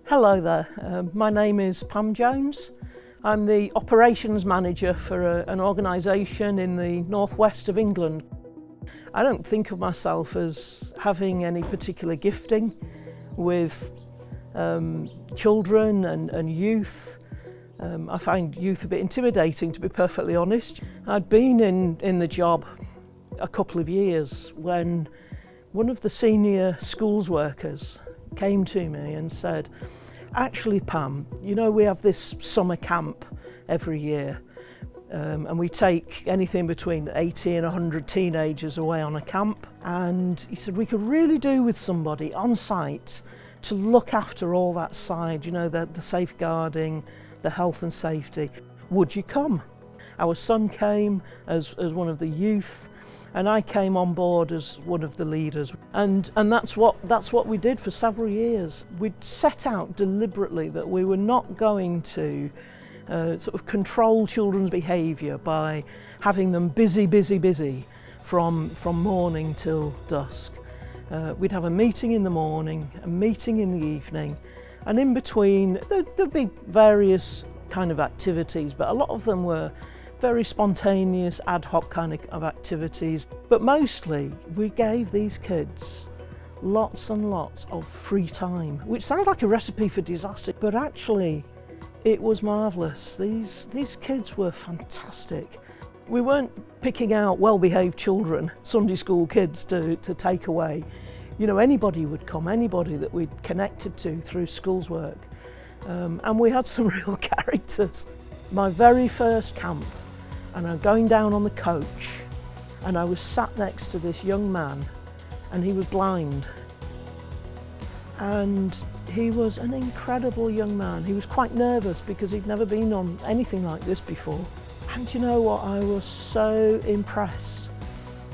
Hello there, my name is Pam Jones. I'm the operations manager for an organisation in the northwest of England. I don't think of myself as having any particular gifting with children and youth. I find youth a bit intimidating, to be perfectly honest. I'd been in the job a couple of years when one of the senior schools workers came to me and said, "Actually, Pam, you know, we have this summer camp every year and we take anything between 80 and 100 teenagers away on a camp, and he said we could really do with somebody on site to look after all that side, you know, the safeguarding, the health and safety. Would you come?" Our son came as one of the youth, and I came on board as one of the leaders, and that's what we did for several years. We'd set out deliberately that we were not going to sort of control children's behaviour by having them busy from morning till dusk. We'd have a meeting in the morning, a meeting in the evening, and in between there'd be various kind of activities, but a lot of them were very spontaneous, ad hoc kind of activities. But mostly we gave these kids lots and lots of free time, which sounds like a recipe for disaster, but actually it was marvellous. These kids were fantastic. We weren't picking out well-behaved children, Sunday school kids to take away. You know, anybody would come, anybody that we'd connected to through schools work. And we had some real characters. My very first camp, and I'm going down on the coach, and I was sat next to this young man, and he was blind. And he was an incredible young man. He was quite nervous because he'd never been on anything like this before. And you know what, I was so impressed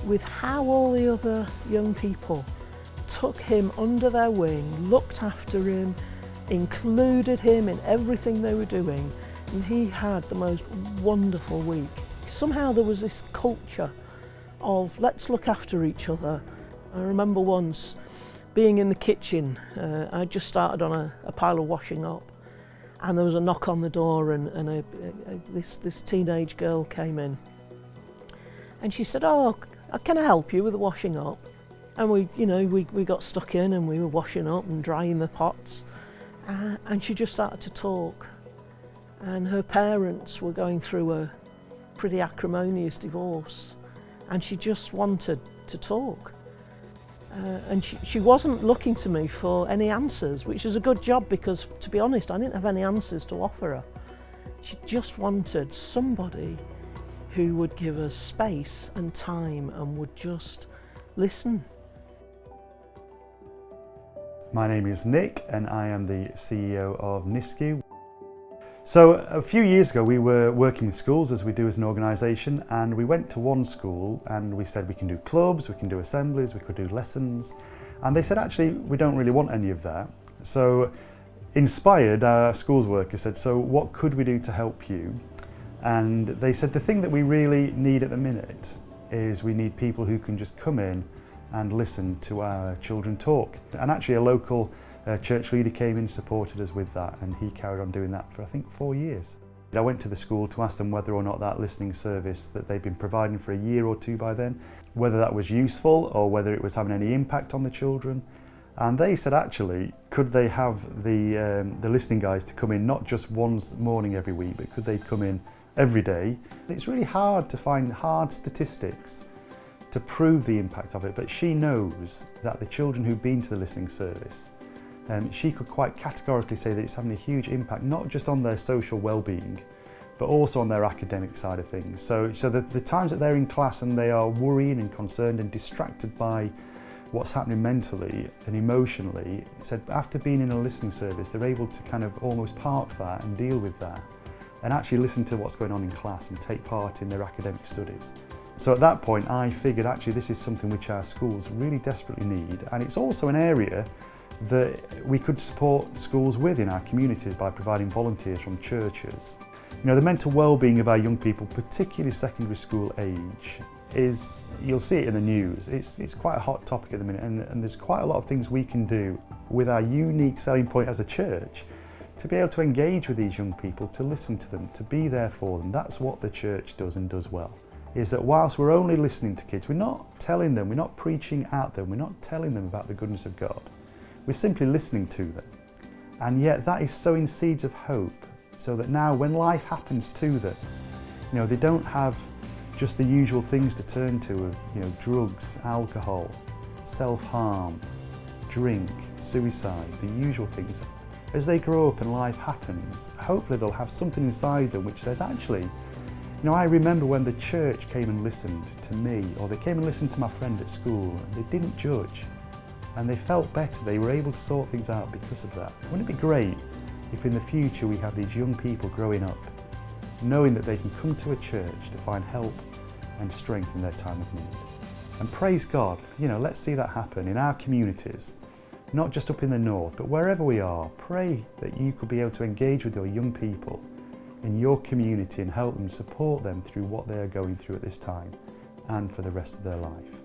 with how all the other young people took him under their wing, looked after him, included him in everything they were doing, and he had the most wonderful week. Somehow there was this culture of let's look after each other. I remember once being in the kitchen, I just started on a pile of washing up, and there was a knock on the door, and this teenage girl came in, and she said, "Oh, can I help you with the washing up?" And we got stuck in, and we were washing up and drying the pots, and she just started to talk. And her parents were going through a pretty acrimonious divorce, and she just wanted to talk. And she wasn't looking to me for any answers, which is a good job because, to be honest, I didn't have any answers to offer her. She just wanted somebody who would give her space and time and would just listen. My name is Nick, and I am the CEO of NISCU. So a few years ago we were working with schools, as we do as an organisation, and we went to one school and we said we can do clubs, we can do assemblies, we could do lessons, and they said actually we don't really want any of that. So inspired, our schools worker said, "So what could we do to help you?" And they said the thing that we really need at the minute is we need people who can just come in and listen to our children talk. And actually a local church leader came in, supported us with that, and he carried on doing that for I think 4 years. I went to the school to ask them whether or not that listening service that they'd been providing for a year or two by then, whether that was useful or whether it was having any impact on the children. And they said actually, could they have the listening guys to come in not just once morning every week, but could they come in every day? It's really hard to find hard statistics to prove the impact of it, but she knows that the children who've been to the listening service, she could quite categorically say that it's having a huge impact, not just on their social well-being, but also on their academic side of things. So the times that they're in class and they are worrying and concerned and distracted by what's happening mentally and emotionally, said after being in a listening service, they're able to kind of almost park that and deal with that and actually listen to what's going on in class and take part in their academic studies. So at that point, I figured actually this is something which our schools really desperately need, and it's also an area that we could support schools with in our communities by providing volunteers from churches. You know, the mental well-being of our young people, particularly secondary school age, is, you'll see it in the news, it's quite a hot topic at the minute, and there's quite a lot of things we can do with our unique selling point as a church to be able to engage with these young people, to listen to them, to be there for them. That's what the church does and does well, is that whilst we're only listening to kids, we're not telling them, we're not preaching at them, we're not telling them about the goodness of God, we're simply listening to them. And yet that is sowing seeds of hope, so that now when life happens to them, you know, they don't have just the usual things to turn to of, you know, drugs, alcohol, self-harm, drink, suicide, the usual things. As they grow up and life happens, hopefully they'll have something inside them which says, actually, you know, I remember when the church came and listened to me, or they came and listened to my friend at school, and they didn't judge, and they felt better, they were able to sort things out because of that. Wouldn't it be great if in the future we have these young people growing up, knowing that they can come to a church to find help and strength in their time of need? And praise God, you know, let's see that happen in our communities, not just up in the north, but wherever we are. Pray that you could be able to engage with your young people in your community and help them, support them through what they are going through at this time and for the rest of their life.